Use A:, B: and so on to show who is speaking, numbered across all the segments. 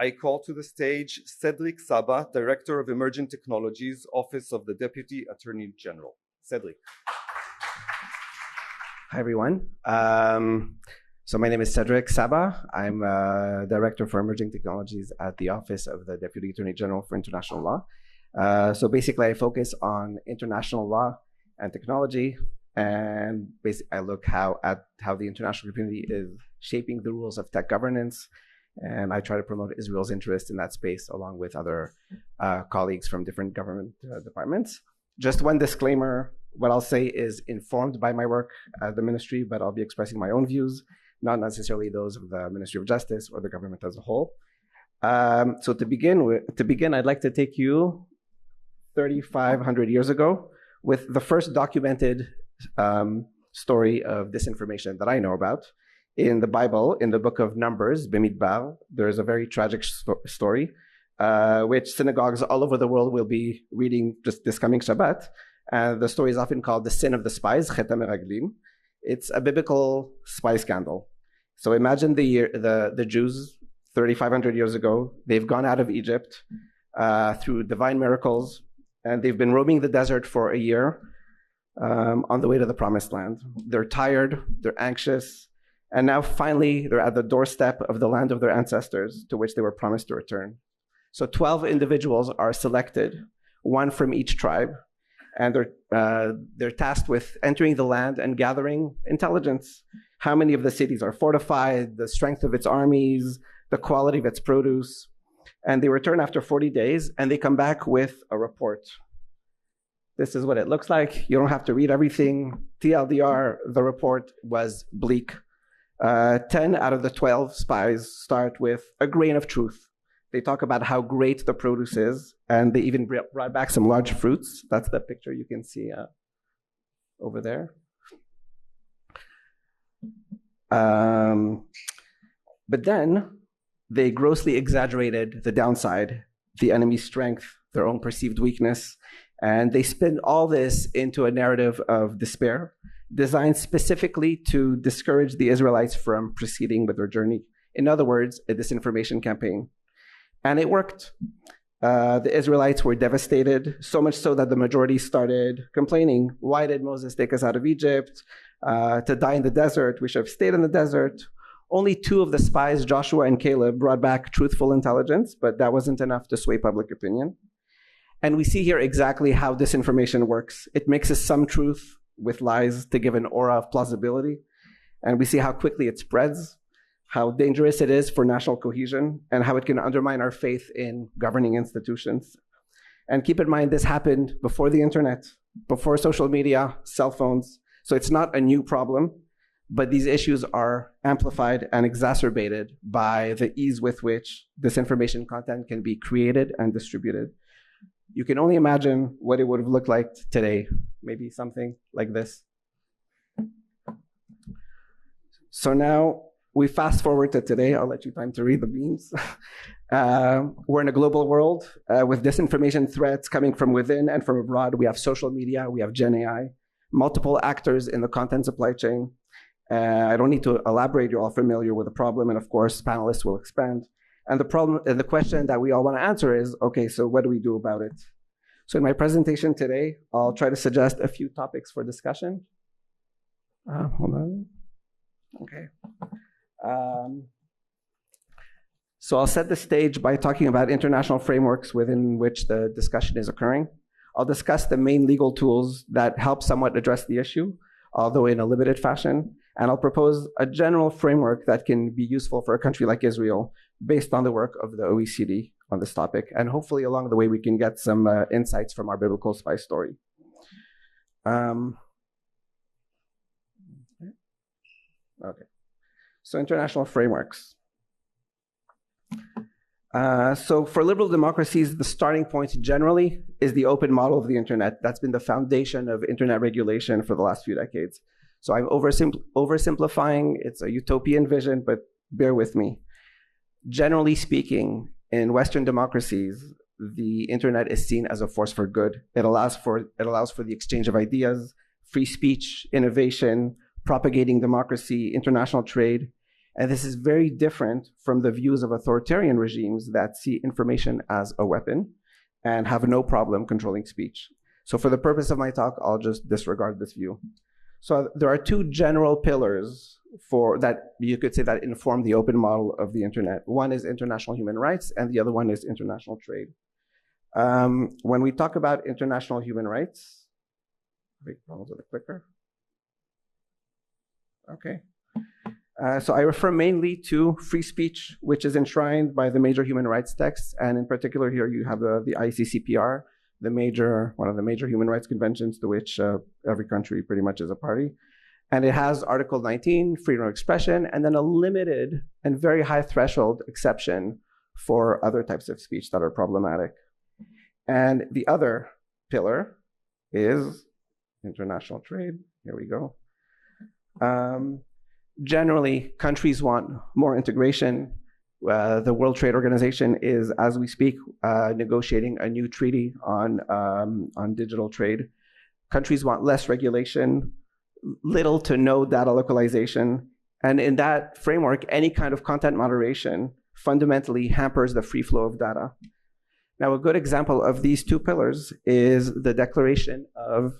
A: I call to the stage Cedric Sabbah, Director of Emerging Technologies, Office of the Deputy Attorney General. Cedric.
B: Hi, everyone. So my name is Cedric Sabbah. I'm Director for Emerging Technologies at the Office of the Deputy Attorney General for International Law. So basically, I focus on international law and technology, and basically I look at how the international community is shaping the rules of tech governance, and I try to promote Israel's interest in that space along with other colleagues from different government departments. Just one disclaimer, what I'll say is informed by my work at the ministry, but I'll be expressing my own views, not necessarily those of the Ministry of Justice or the government as a whole. So to begin, I'd like to take you 3,500 years ago with the first documented story of disinformation that I know about. In the Bible, in the book of Numbers, Bimidbar, there's a very tragic story, which synagogues all over the world will be reading just this coming Shabbat. The story is often called the sin of the spies, Chet HaMeraglim. It's a biblical spy scandal. So imagine the Jews 3,500 years ago. They've gone out of Egypt through divine miracles, and they've been roaming the desert for a year on the way to the promised land. They're tired, they're anxious, and now finally they're at the doorstep of the land of their ancestors to which they were promised to return. So 12 individuals are selected, one from each tribe, and they're tasked with entering the land and gathering intelligence. How many of the cities are fortified, the strength of its armies, the quality of its produce. And they return after 40 days, and they come back with a report. This is what it looks like. You don't have to read everything. TLDR, the report was bleak. 10 out of the 12 spies start with a grain of truth. They talk about how great the produce is, and they even brought back some large fruits. That's the picture you can see over there. But then they grossly exaggerated the downside, the enemy's strength, their own perceived weakness, and they spin all this into a narrative of despair, designed specifically to discourage the Israelites from proceeding with their journey. In other words, a disinformation campaign. And it worked. The Israelites were devastated, so much so that the majority started complaining. Why did Moses take us out of Egypt? To die in the desert, we should have stayed in the desert. Only 2 of the spies, Joshua and Caleb, brought back truthful intelligence, but that wasn't enough to sway public opinion. And we see here exactly how disinformation works. It mixes some truth with lies to give an aura of plausibility. And we see how quickly it spreads, how dangerous it is for national cohesion, and how it can undermine our faith in governing institutions. And keep in mind, this happened before the internet, before social media, cell phones. So it's not a new problem, but these issues are amplified and exacerbated by the ease with which disinformation content can be created and distributed. You can only imagine what it would have looked like today, maybe something like this. So now we fast forward to today. I'll let you time to read the memes. We're in a global world with disinformation threats coming from within and from abroad. We have social media, we have Gen AI, multiple actors in the content supply chain. I don't need to elaborate, you're all familiar with the problem, and of course, panelists will expand. And the problem, and the question that we all want to answer is, okay, so what do we do about it? So in my presentation today, I'll try to suggest a few topics for discussion. Hold on. Okay. So I'll set the stage by talking about international frameworks within which the discussion is occurring. I'll discuss the main legal tools that help somewhat address the issue, although in a limited fashion. And I'll propose a general framework that can be useful for a country like Israel based on the work of the OECD on this topic. And hopefully along the way, we can get some insights from our biblical spy story. Okay. So international frameworks. So for liberal democracies, the starting point generally is the open model of the internet. That's been the foundation of internet regulation for the last few decades. So I'm oversimplifying. It's a utopian vision, but bear with me. Generally speaking, in Western democracies, the internet is seen as a force for good. It allows for the exchange of ideas, free speech, innovation, propagating democracy, international trade. And this is very different from the views of authoritarian regimes that see information as a weapon and have no problem controlling speech. So for the purpose of my talk, I'll just disregard this view. So there are two general pillars for that you could say that inform the open model of the internet. One is international human rights, and the other one is international trade. When we talk about international human rights, big problems with the clicker. Okay. So I refer mainly to free speech, which is enshrined by the major human rights texts, and in particular here you have the ICCPR, one of the major human rights conventions to which every country pretty much is a party. And it has Article 19, freedom of expression, and then a limited and very high threshold exception for other types of speech that are problematic. And the other pillar is international trade. Here we go. Generally, countries want more integration. The World Trade Organization is, as we speak, negotiating a new treaty on digital trade. Countries want less regulation, little to no data localization. And in that framework, any kind of content moderation fundamentally hampers the free flow of data. Now, a good example of these two pillars is the declaration of,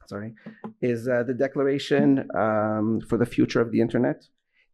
B: the Declaration for the Future of the Internet.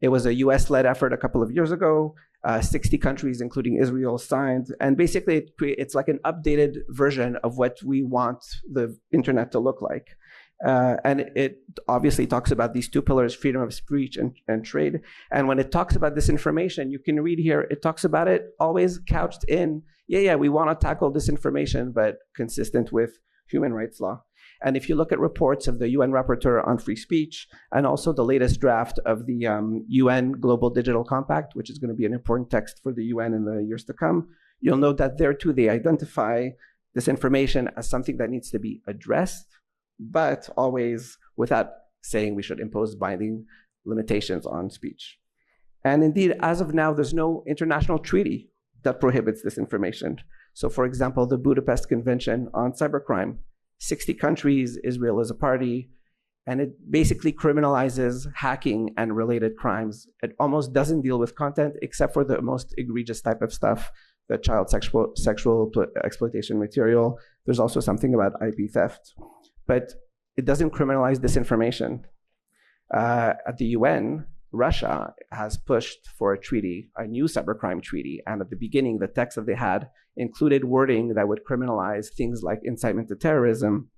B: It was a US-led effort a couple of years ago. 60 countries, including Israel, signed. And basically, it's like an updated version of what we want the internet to look like. And it obviously talks about these two pillars, freedom of speech and trade. And when it talks about disinformation, you can read here, it talks about it always couched in, we want to tackle disinformation, but consistent with human rights law. And if you look at reports of the UN Rapporteur on Free Speech, and also the latest draft of the UN Global Digital Compact, which is going to be an important text for the UN in the years to come, you'll note that there too, they identify disinformation as something that needs to be addressed, but always without saying we should impose binding limitations on speech. And indeed, as of now, there's no international treaty that prohibits disinformation. So for example, the Budapest Convention on Cybercrime, 60 countries, Israel is a party, and it basically criminalizes hacking and related crimes. It almost doesn't deal with content except for the most egregious type of stuff, the child sexual exploitation material. There's also something about IP theft, but it doesn't criminalize disinformation. At the UN, Russia has pushed for a treaty, a new cybercrime treaty, and at the beginning, the text that they had included wording that would criminalize things like incitement to terrorism,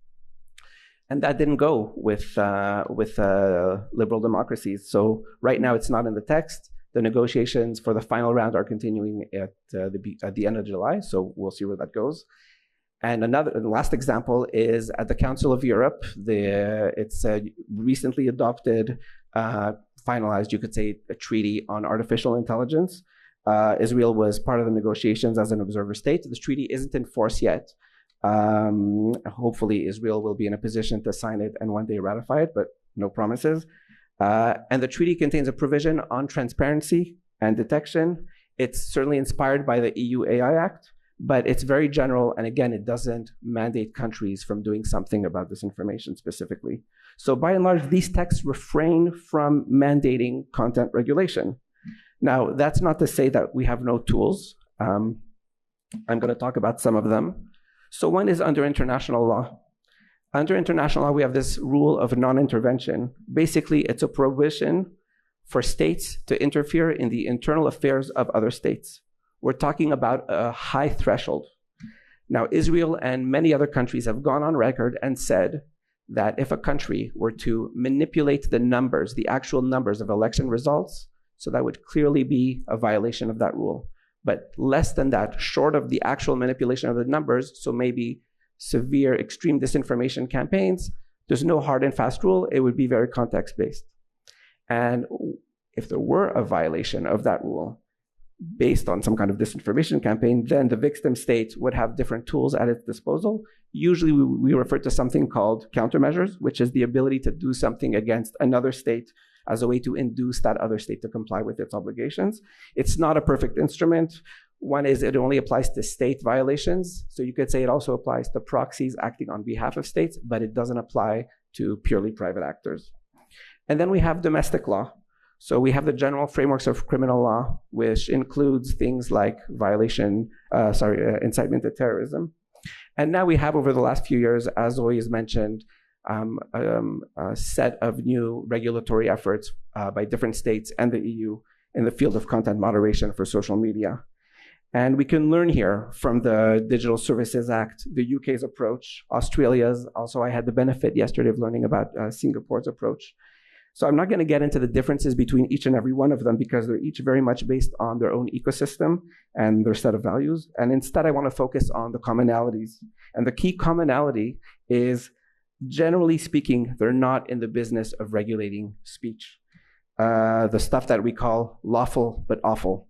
B: and that didn't go with liberal democracies. So right now, it's not in the text. The negotiations for the final round are continuing at the end of July, so we'll see where that goes. And the last example is at the Council of Europe. It's recently adopted, finalized, you could say, a treaty on artificial intelligence. Israel was part of the negotiations as an observer state. This treaty isn't in force yet. Hopefully, Israel will be in a position to sign it and one day ratify it, but no promises. And the treaty contains a provision on transparency and detection. It's certainly inspired by the EU AI Act, but it's very general. And again, it doesn't mandate countries from doing something about this information specifically. So by and large, these texts refrain from mandating content regulation. Now, that's not to say that we have no tools. I'm going to talk about some of them. So one is under international law. Under international law, we have this rule of non-intervention. Basically, it's a prohibition for states to interfere in the internal affairs of other states. We're talking about a high threshold. Now, Israel and many other countries have gone on record and said that if a country were to manipulate the numbers, the actual numbers of election results, so that would clearly be a violation of that rule. But less than that, short of the actual manipulation of the numbers, so maybe severe extreme disinformation campaigns, there's no hard and fast rule. It would be very context-based. And if there were a violation of that rule based on some kind of disinformation campaign, then the victim state would have different tools at its disposal. Usually we refer to something called countermeasures, which is the ability to do something against another state as a way to induce that other state to comply with its obligations. It's not a perfect instrument. One is it only applies to state violations. So you could say it also applies to proxies acting on behalf of states, but it doesn't apply to purely private actors. And then we have domestic law. So we have the general frameworks of criminal law, which includes things like incitement to terrorism. And now we have, over the last few years, as always mentioned, a set of new regulatory efforts by different states and the EU in the field of content moderation for social media. And we can learn here from the Digital Services Act, the UK's approach, Australia's. Also, I had the benefit yesterday of learning about Singapore's approach. So I'm not going to get into the differences between each and every one of them because they're each very much based on their own ecosystem and their set of values. And instead, I want to focus on the commonalities. And the key commonality is, generally speaking, they're not in the business of regulating speech. The stuff that we call lawful but awful,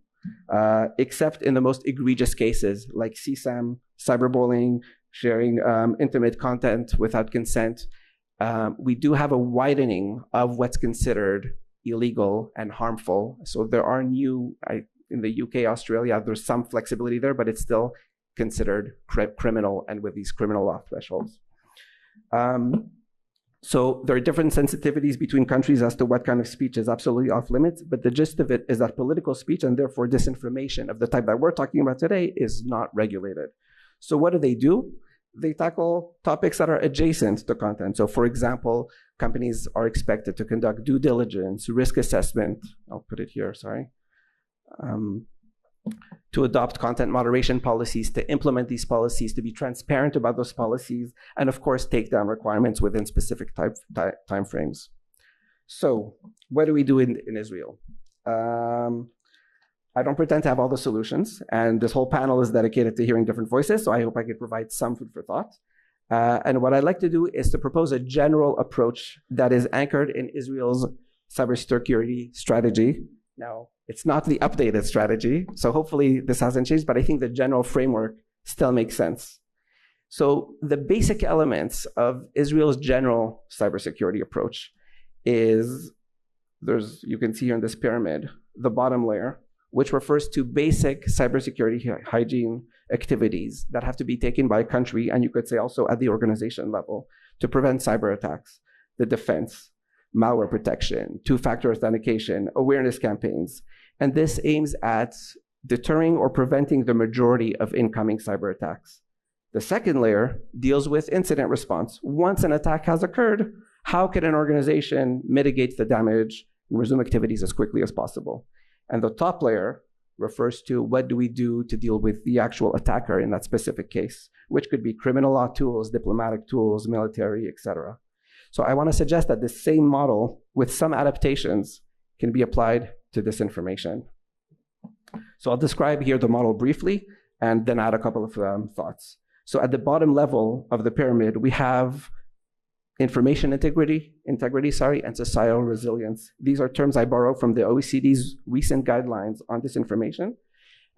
B: except in the most egregious cases like CSAM, cyberbullying, sharing intimate content without consent. We do have a widening of what's considered illegal and harmful. So there are new, in the UK, Australia, there's some flexibility there, but it's still considered criminal and with these criminal law thresholds. So there are different sensitivities between countries as to what kind of speech is absolutely off limits, but the gist of it is that political speech and therefore disinformation of the type that we're talking about today is not regulated. So what do? They tackle topics that are adjacent to content. So for example, companies are expected to conduct due diligence, risk assessment, I'll put it here, sorry, to adopt content moderation policies, to implement these policies, to be transparent about those policies, and of course, take down requirements within specific time frames. So what do we do in Israel? I don't pretend to have all the solutions, and this whole panel is dedicated to hearing different voices, so I hope I could provide some food for thought. And what I'd like to do is to propose a general approach that is anchored in Israel's cybersecurity strategy. Now, it's not the updated strategy, so hopefully this hasn't changed, but I think the general framework still makes sense. So the basic elements of Israel's general cybersecurity approach is, you can see here in this pyramid, the bottom layer, which refers to basic cybersecurity hygiene activities that have to be taken by a country, and you could say also at the organization level, to prevent cyber attacks, the defense, malware protection, two-factor authentication, awareness campaigns. And this aims at deterring or preventing the majority of incoming cyber attacks. The second layer deals with incident response. Once an attack has occurred, how can an organization mitigate the damage and resume activities as quickly as possible? And the top layer refers to what do we do to deal with the actual attacker in that specific case, which could be criminal law tools, diplomatic tools, military, etc. So I want to suggest that the same model, with some adaptations, can be applied to disinformation. So I'll describe here the model briefly and then add a couple of thoughts. So at the bottom level of the pyramid, we have information integrity, and societal resilience. These are terms I borrow from the OECD's recent guidelines on disinformation.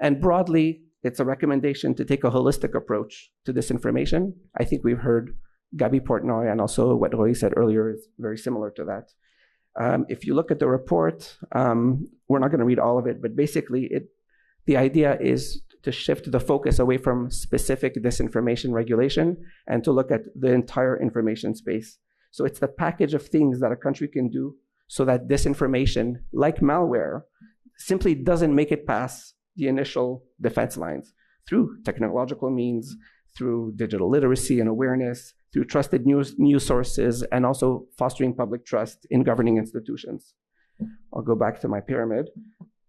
B: And broadly, it's a recommendation to take a holistic approach to disinformation. I think we've heard Gabi Portnoy, and also what Roy said earlier is very similar to that. If you look at the report, we're not going to read all of it, but basically the idea is to shift the focus away from specific disinformation regulation and to look at the entire information space. So it's the package of things that a country can do so that disinformation, like malware, simply doesn't make it past the initial defense lines through technological means, through digital literacy and awareness, through trusted news sources, and also fostering public trust in governing institutions. I'll go back to my pyramid.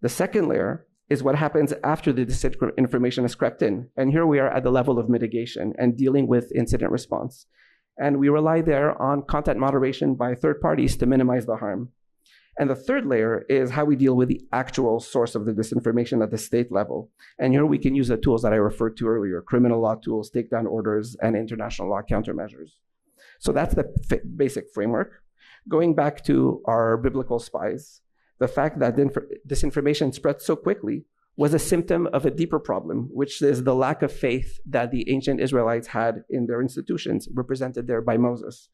B: The second layer is what happens after the disinformation is crept in. And here we are at the level of mitigation and dealing with incident response. And we rely there on content moderation by third parties to minimize the harm. And the third layer is how we deal with the actual source of the disinformation at the state level. And here we can use the tools that I referred to earlier, criminal law tools, takedown orders, and international law countermeasures. So that's the basic framework. Going back to our biblical spies, the fact that disinformation spread so quickly was a symptom of a deeper problem, which is the lack of faith that the ancient Israelites had in their institutions, represented there by Moses.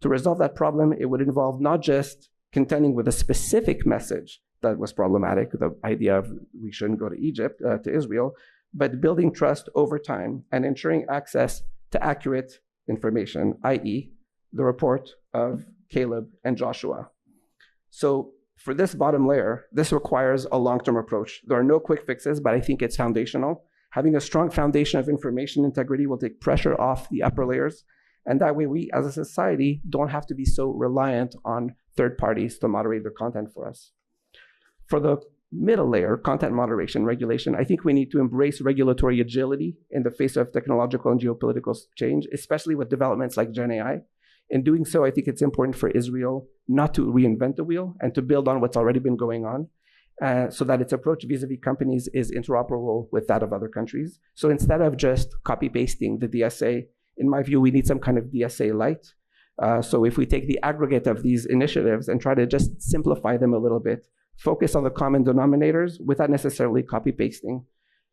B: To resolve that problem, it would involve not just contending with a specific message that was problematic, the idea of we shouldn't go to Egypt, to Israel, but building trust over time and ensuring access to accurate information, i.e., the report of Caleb and Joshua. So For this bottom layer, this requires a long-term approach. There are no quick fixes, but I think it's foundational. Having a strong foundation of information integrity will take pressure off the upper layers, and that way we as a society don't have to be so reliant on third parties to moderate their content for us. For the middle layer, content moderation regulation, I think we need to embrace regulatory agility in the face of technological and geopolitical change, especially with developments like Gen AI. In doing so, I think it's important for Israel not to reinvent the wheel and to build on what's already been going on, so that its approach vis-a-vis companies is interoperable with that of other countries. So instead of just copy-pasting the DSA, in my view, we need some kind of DSA light. So if we take the aggregate of these initiatives and try to just simplify them a little bit, focus on the common denominators without necessarily copy-pasting.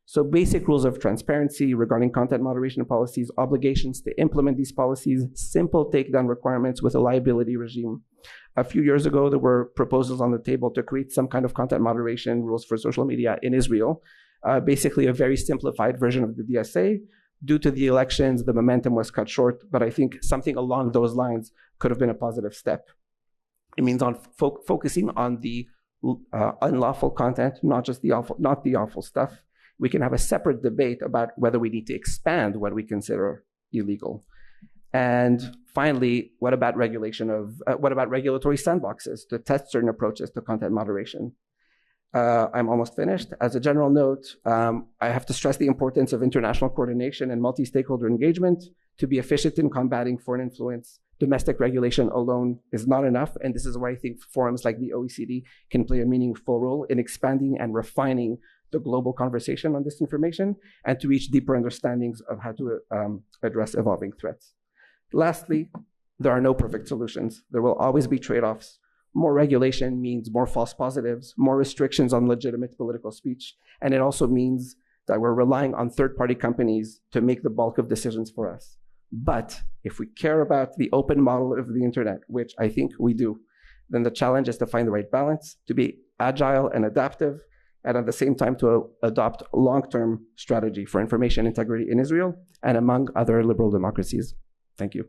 B: So basic rules of transparency regarding content moderation policies, obligations to implement these policies, simple takedown requirements with a liability regime. A few years ago, there were proposals on the table to create some kind of content moderation rules for social media in Israel, basically a very simplified version of the DSA. Due to the elections, the momentum was cut short, but I think something along those lines could have been a positive step. It means on focusing on the unlawful content, not the awful stuff. We can have a separate debate about whether we need to expand what we consider illegal. And finally, what about regulatory sandboxes to test certain approaches to content moderation? I'm almost finished. As a general note, I have to stress the importance of international coordination and multi-stakeholder engagement to be efficient in combating foreign influence. Domestic regulation alone is not enough, and this is where I think forums like the OECD can play a meaningful role in expanding and refining the global conversation on disinformation and to reach deeper understandings of how to address evolving threats. Lastly, there are no perfect solutions. There will always be trade-offs. More regulation means more false positives, more restrictions on legitimate political speech, and it also means that we're relying on third-party companies to make the bulk of decisions for us. But if we care about the open model of the internet, which I think we do, then the challenge is to find the right balance, to be agile and adaptive, and at the same time to adopt a long-term strategy for information integrity in Israel and among other liberal democracies. Thank you.